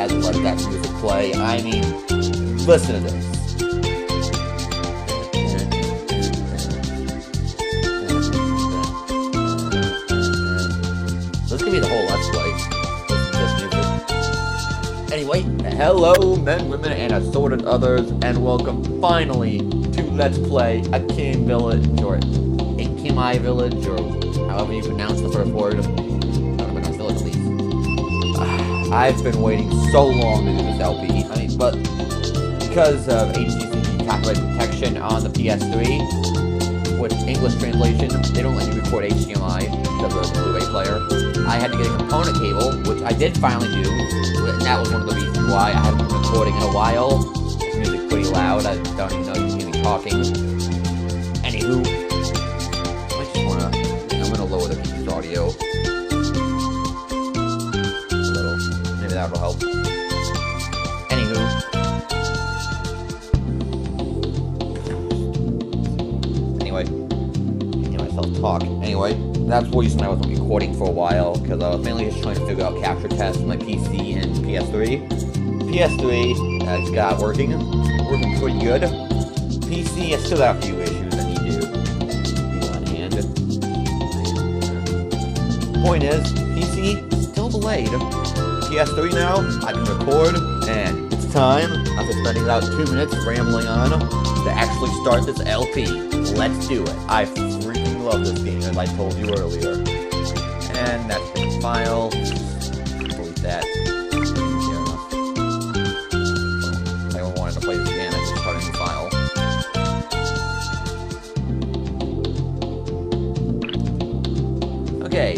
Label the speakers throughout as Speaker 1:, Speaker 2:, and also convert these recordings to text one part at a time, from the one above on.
Speaker 1: has let that music play. I mean, listen to this. This could be the whole Let's Play. Listen to this music. Anyway, hello men, women, and assorted others, and welcome finally to Let's Play Akimi Village, or Akimi Village, or however you pronounce the first word. I've been waiting so long to do this LP, but because of HTC copyright protection on the PS3, with English translation, they don't let you record HDMI because of the Blu-ray player. I had to get a component cable, which I did finally do, and that was one of the reasons why I haven't been recording in a while. This music's pretty loud, I don't even know you can hear me talking. Anywho, I'm gonna lower the PC's audio. That'll help. Anywho. Anyway. Hear myself talk. Anyway, that's the reason I wasn't recording for a while, because I was mainly just trying to figure out capture tests on my PC and PS3. PS3, I just got working pretty good. PC, I still got a few issues I need to be on hand. Point is, PC, still delayed. PS3 now, I can record, and it's time, after spending about 2 minutes rambling on, to actually start this LP. Let's do it. I freaking love this game, as I told you earlier. And that's the file. Delete that. If I wanted to play this again, I can start a new file. Okay,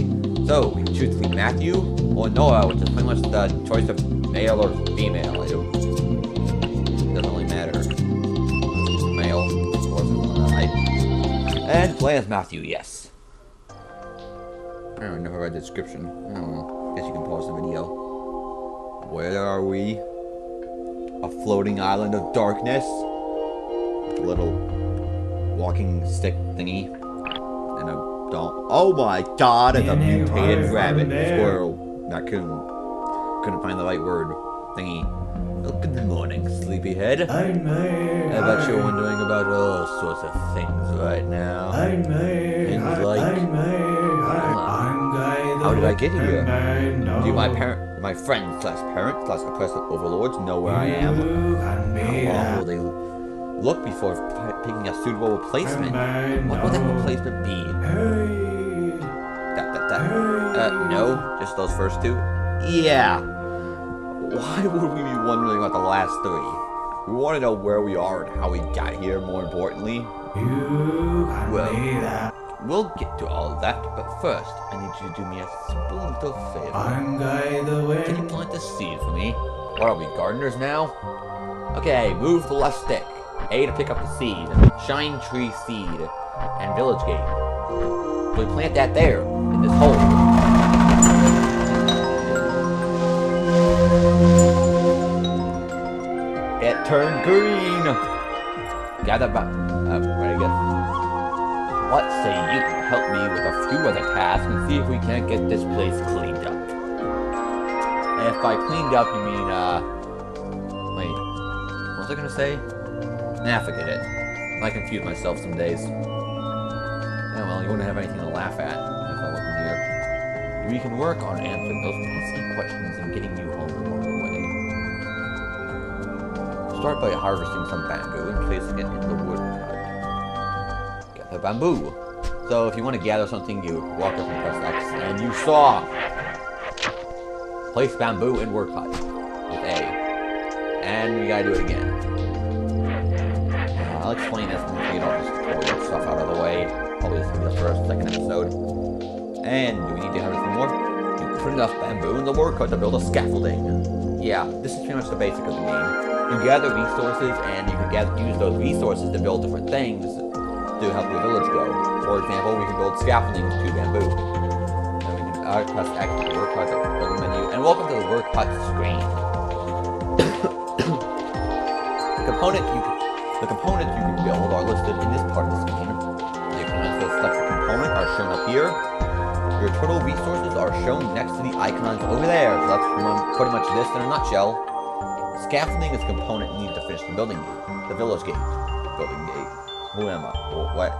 Speaker 1: so we can choose between Matthew or Noah, which is pretty much the choice of male or female. It doesn't really matter. Male, of course, right? And play as Matthew, yes. I never read the description. I don't know. Guess you can pause the video. Where are we? A floating island of darkness. With a little walking stick thingy. And a oh my god, it's a mutated rabbit, squirrel, raccoon. Couldn't find the right word. Thingy. Oh, good morning, sleepyhead. I bet you're wondering about all sorts of things right now. Things like, how did I get here? Do my friends slash parents slash oppressive overlords know where I am? How long will they look before picking a suitable replacement? What will that replacement be? No, just those first two? Yeah. Why would we be wondering about the last three? We want to know where we are and how we got here, more importantly. Well, we'll get to all of that, but first, I need you to do me a simple little favor. Can you plant the seed for me? What are we, gardeners now? Okay, move the left stick. A to pick up the seed, shine tree seed, and village gate. So we plant that there, in this hole. It turned green! Gather back. Ready, good. What say you help me with a few other tasks and see if we can't get this place cleaned up? And if by cleaned up you mean, wait, what was I gonna say? Nah, forget it. I confuse myself some days. Oh well, you wouldn't have anything to laugh at if I wasn't here. We can work on answering those PC questions and getting you home along the way. Start by harvesting some bamboo and placing it in the wood cart. Gather bamboo. So if you want to gather something, you walk up and press X, and you saw. Place bamboo in wood cart with A. And we gotta do it again. I'll explain this when we get all this tutorial stuff out of the way. Probably this will be the second episode. And do we need to have anything more? You put enough bamboo in the work cart to build a scaffolding. Yeah, this is pretty much the basic of the game. You gather resources, and you can use those resources to build different things to help your village grow. For example, we can build scaffolding with 2 bamboo. Then we can press X on the work cart to build a menu. And welcome to the work cart screen. The components you can build are listed in this part of the screen. The components that select the component are shown up here. your total resources are shown next to the icons over there. So that's pretty much this in a nutshell. Scaffolding is a component needed to finish the building gate. The village gate. Building gate. Who am I? What?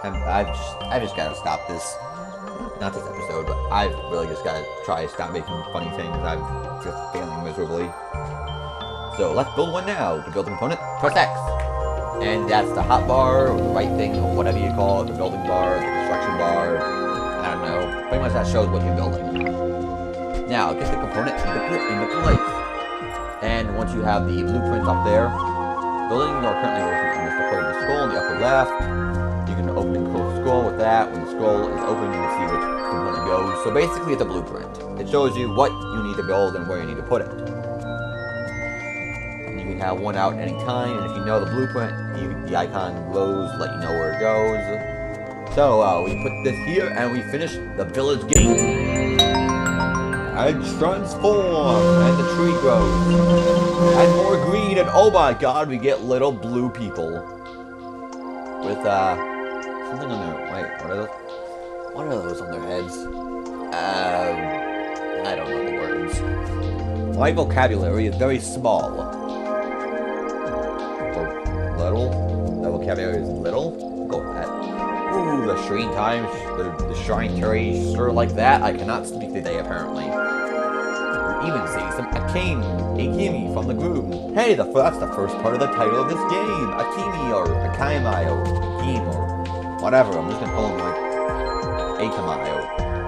Speaker 1: I've just gotta stop this. Not this episode, but I've really just gotta try to stop making funny things. I'm just failing miserably. So let's build one now. To build a component, press X. And that's the hotbar, or the right thing, or whatever you call it, the building bar, the construction bar. I don't know. Pretty much that shows what you're building. Now, get the component into place. And once you have the blueprints up there, building you are currently working on this deploying the scroll in the upper left. You can open and close the scroll with that. When the scroll is open, you can see which component goes. So basically, it's a blueprint. It shows you what you need to build and where you need to put it. And you can have one out at any time, and if you know the blueprint, the icon glows, let you know where it goes. So we put this here, and we finish the village gate. And transform, and the tree grows. And more green, and oh my god, we get little blue people. With, something on their, wait, what are those? What are those on their heads? I don't know the words. My vocabulary is very small. Or little? The vocabulary is little? Go with that. Ooh, the shrine time, the shrine terry, sure like that. I cannot speak today, apparently. We even see some Akimi from the group. Hey, that's the first part of the title of this game. Akimi, or Akimi, or Akim, or whatever. I'm just gonna call him like Akimi, or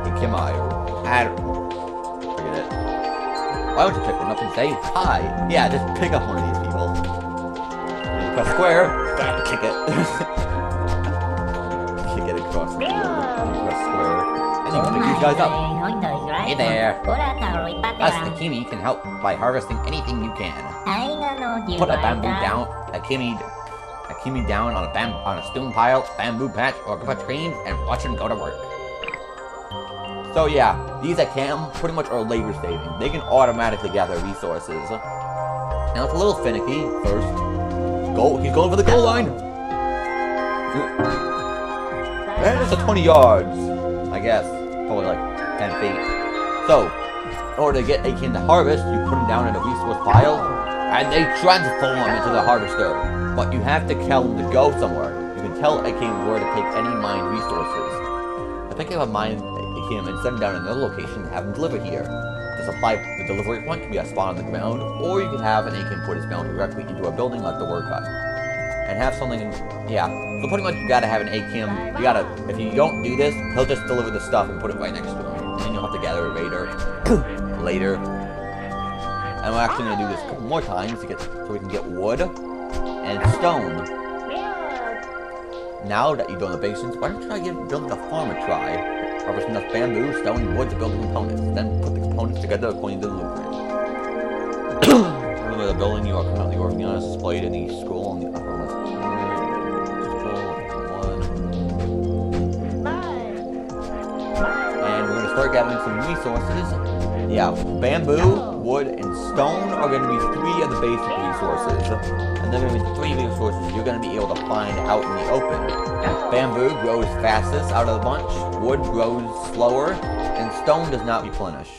Speaker 1: Akimi, or I don't know. Forget it. Why don't you pick one up and say hi? Yeah, just pick up one of these people. And you press square, kick it. Kick it across the field. You press square, and you can pick these guys up. Hey there. Us, Akimi, can help by harvesting anything you can. Put a bamboo down, Akimi down on a stone pile, bamboo patch, or a group of trees, and watch him go to work. So yeah, these Akam pretty much are labor saving. They can automatically gather resources. Now it's a little finicky. First, he's going for the goal line. And it's a 20 yards, I guess, probably like 10 feet. So, in order to get Akin to harvest, you put him down in a resource pile, and they transform him into the harvester. But you have to tell him to go somewhere. You can tell Akin where to take any mined resources. I think I have mined Akin and send him down another location and have him deliver here. The delivery point can be a spot on the ground, or you can have an Akin put his mount directly into a building like the work hut. And have something, yeah. So pretty much you gotta have an Akim. If you don't do this, he'll just deliver the stuff and put it right next to him. And then you'll have to gather it later. And we're actually gonna do this a couple more times so we can get wood and stone. Now that you've done the basics, why don't you try building a farm a try? Harvest enough bamboo, stone, and wood to build the components. Then put the components together according to the blueprint. The building you are currently working on is displayed in the scroll on the upper left corner. And we're going to start gathering some resources. Yeah, bamboo, wood, and stone are going to be 3 of the basic resources. And then there are 3 resources you're going to be able to find out in the open. Bamboo grows fastest out of the bunch, wood grows slower, and stone does not replenish.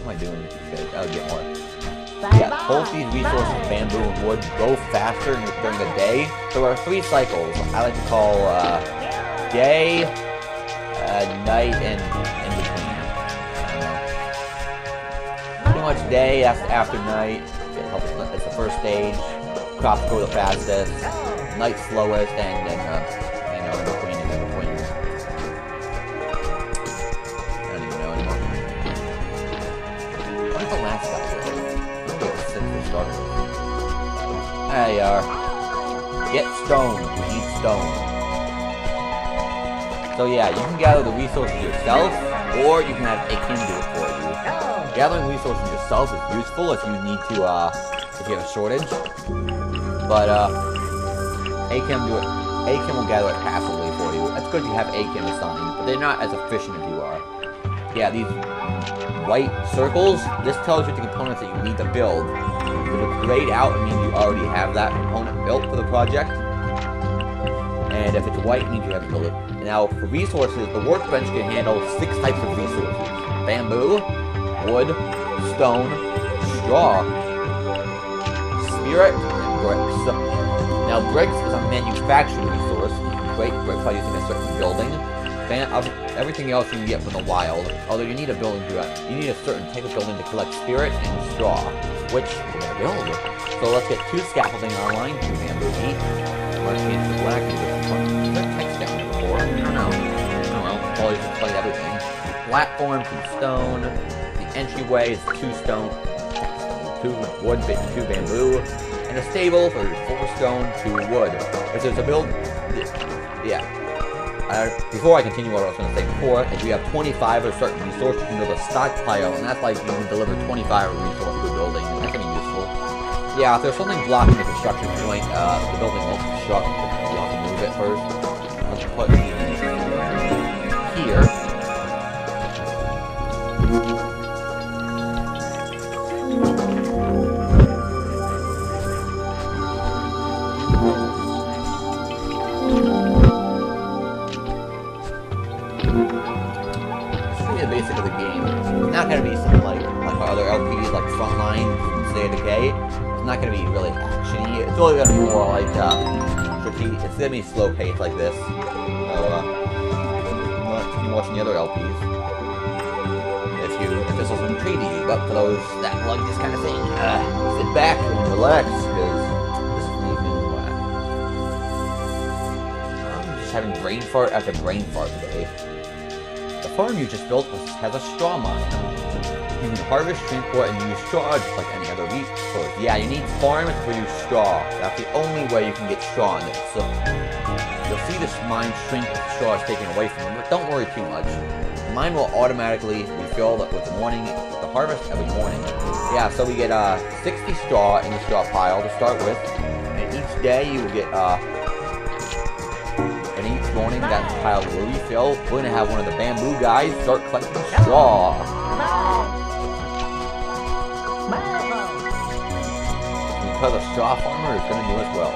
Speaker 1: What am I doing? Okay, I'll get more. Yeah, both these resources, bamboo and wood, grow faster during the day. So there are 3 cycles I like to call day, night, and in between. Pretty much day, that's after night. It's the first stage. Crops grow the fastest. Night slowest, and then in between and in between. I don't even know anymore. What's the last guy? There you are. Get stone. We need stone. So yeah, you can gather the resources yourself, or you can have Akim do it for you. Gathering resources yourself is useful if you need to, if you have a shortage. But Akim will gather it passively for you. That's good you have Akim assigned, but they're not as efficient as you are. Yeah, these white circles, this tells you the components that you need to build. If it's grayed out, it means you already have that component built for the project. And if it's white, it means you have to build it. Now, for resources, the workbench can handle 6 types of resources. Bamboo, wood, stone, straw, spirit, and bricks. Now, bricks is a manufacturing resource. You can create bricks by using a certain building. Everything else you can get from the wild. Although you need a building to you need a certain type of building to collect spirit and straw, which we're gonna build. So let's get 2 scaffolding online, 2 bamboo each. Let's change to black and is there text down there before? I don't know. Always explain everything. Platform, 2 stone. The entryway is 2 stone, 2 wood, 2 bamboo, and a stable for 4 stone, 2 wood. If there's a build, yeah. Before I continue what I was going to say before, if you have 25 of a certain resource, you can build a stockpile, and that's like you can deliver 25 resources to a building. That can be useful. Yeah, if there's something blocking the construction point, the building won't construct. You have to move it first. Let's put it here. Basic of the game. It's not going to be something like my other LPs, like Frontline, State of Decay. It's not going to be really actiony. It's really going to be more like tricky. It's going to be slow pace like this. So, let's keep watching the other LPs. If this doesn't intrigue you, but for those that like this kind of thing, sit back and relax because this is evening. I'm just having brain fart after brain fart today. The farm you just built has a straw mine. You can harvest, transport, and use straw just like any other resource. Yeah, you need farms to produce straw. That's the only way you can get straw in this. So you'll see this mine shrink if straw is taken away from it, but don't worry too much. The mine will automatically refill with the harvest every morning. Yeah, so we get 60 straw in the straw pile to start with, and each day you will get and each morning that pile will refill. We're going to have one of the bamboo guys start collecting straw. Because a straw farmer is going to do as well.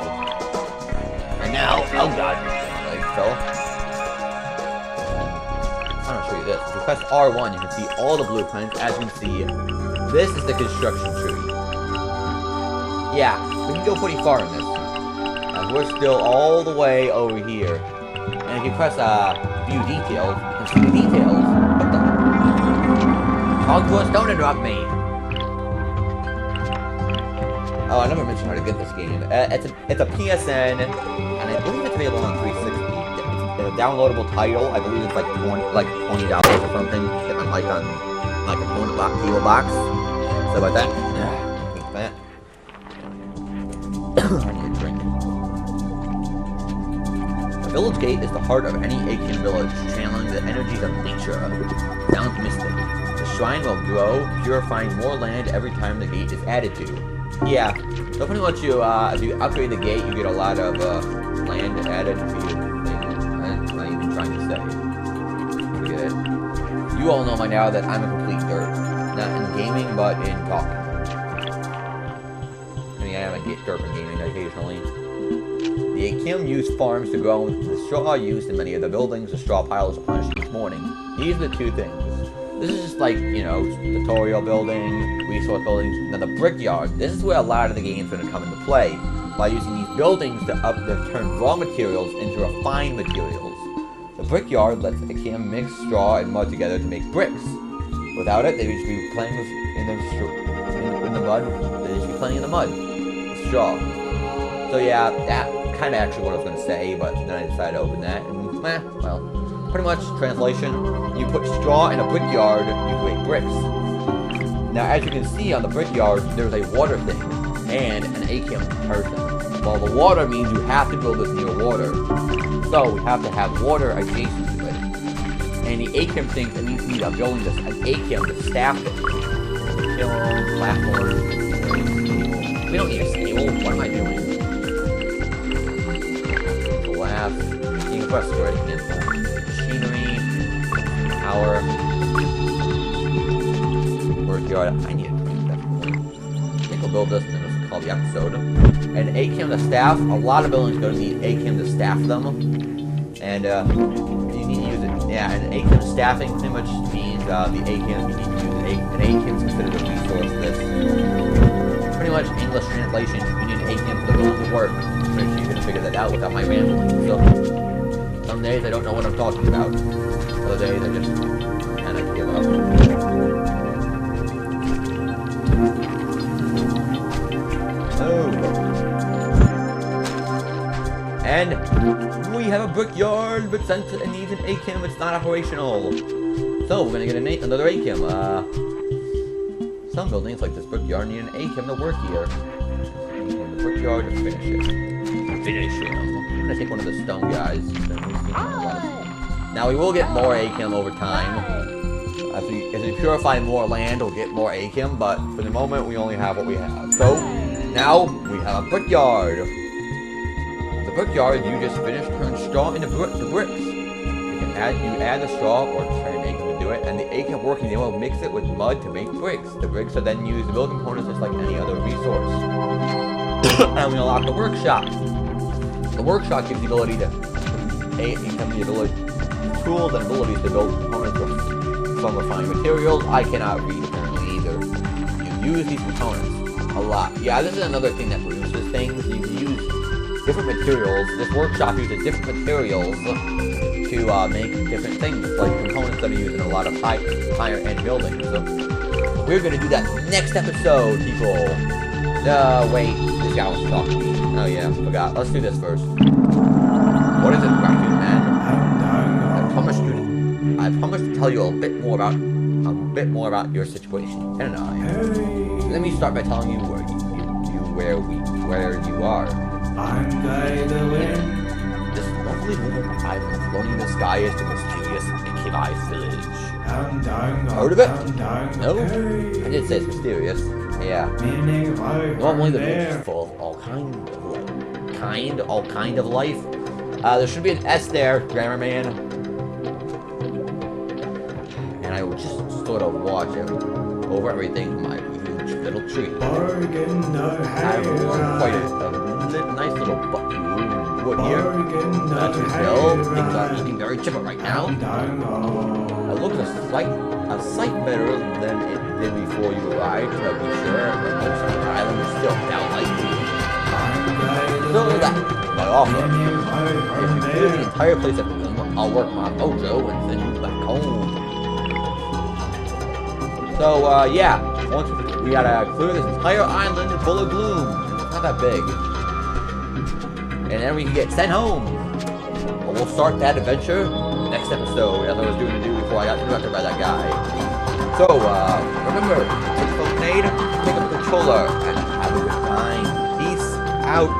Speaker 1: And now, oh god, like fella. I'm going to show you this. If you press R1, you can see all the blueprints. As you can see, this is the construction tree. Yeah, we can go pretty far in this. We're still all the way over here. And if you press view details, you can see the details. What the? Talk to us, don't interrupt me. Oh, I never mentioned how to get this game. It's a PSN, and I believe it's available on 360. It's a downloadable title. I believe it's like $20 or something. Get my mic on my component box, deal box. So about that. Yeah, that. I need a drink. The village gate is the heart of any Akimi village, channeling the energies of nature. Sounds mystic. The shrine will grow, purifying more land every time the gate is added to. Yeah, so pretty much if you upgrade the gate, you get a lot of land added to you. I'm not even trying to say. Forget it. You all know by now that I'm a complete nerd. Not in gaming, but in talking. I mean, I am a derp in gaming occasionally. The Akimi use farms to grow the straw used in many of the buildings. The straw pile is replenished each morning. These are the two things. This is just like, you know, tutorial building, resource building. Now the brickyard, this is where a lot of the game's going to come into play. By using these buildings to turn raw materials into refined materials. The brickyard lets Akimi mix straw and mud together to make bricks. Without it, they would just be playing in the mud. They'd just be playing in the mud. With straw. So yeah, that kind of actually what I was going to say, but then I decided to open that, and well. Pretty much, translation, you put straw in a brickyard, you create bricks. Now, as you can see on the brickyard, there's a water thing, and an Akimi person. Well, the water means you have to build this near water. So, we have to have water adjacent to it. And the Akimi thinks it means we need a building that's an Akimi to staff it. Kiln, platform. We don't need a stable. What am I doing? Glass. You can press where it is. Machinery, power, workyard. I need a drink, definitely. I think we'll build this and then just call the episode. And ACAM to staff. A lot of buildings going to need ACAM to staff them. And you need to use it. Yeah, and ACAM staffing pretty much means the ACAM, you need to use an ACAM is considered a resource. This pretty much English translation. You need an ACAM for the building to work. I'm pretty sure you can figure that out without my rambling. So some days I don't know what I'm talking about. Other days I just kind of give up. And we have a brickyard, but since it needs an ACAM, it's not operational. So we're gonna get another ACAM. Some buildings like this brickyard need an ACAM to work here. And the brickyard to finish it. Finish him. I'm gonna take one of the stone guys. Now we will get more ACAM over time. As we purify more land, we'll get more ACAM, but for the moment we only have what we have. So now we have a brickyard. Brickyard you just finished turn straw into bricks. You add the straw or try to make them to do it, and the ACAM working they will mix it with mud to make bricks. The bricks are then used to build components just like any other resource. And we unlock the workshop. The workshop gives the ability to tools and abilities to build components from refined materials. I cannot read apparently either. You use these components a lot. Yeah, this is another thing that produces things. You use different materials. This workshop uses different materials to make different things, like components that are used in a lot of higher end buildings. So we're gonna do that next episode, people. Wait, this guy wants to talk to me. Oh yeah, forgot. Let's do this first. What is it, Raccoon Man? I promised to tell you a bit more about your situation, didn't I? Let me start by telling you where you are.
Speaker 2: I'm by the wind.
Speaker 1: This lovely little island floating in the sky is the mysterious Akimi Village. Heard of it? No? I did say it's mysterious. Yeah. Normally the village is full of all kind of life. There should be an S there, Grammar Man. And I will just sort of watch over everything from my huge little tree. I have quite a nice little wood here. Things are looking very chipper right now. It looks a sight better than it did before you arrived, to be sure. But most of the island is still downright cool. So that's my offer. If you clear the entire place at the moment, I'll work my mojo and send you back home. So yeah, once we gotta clear this entire island full of gloom. It's not that big. And then we can get sent home. But we'll start that adventure next episode, as I was doing before I got interrupted by that guy. So, remember, take a grenade, take up a controller, and have a good time. Peace out.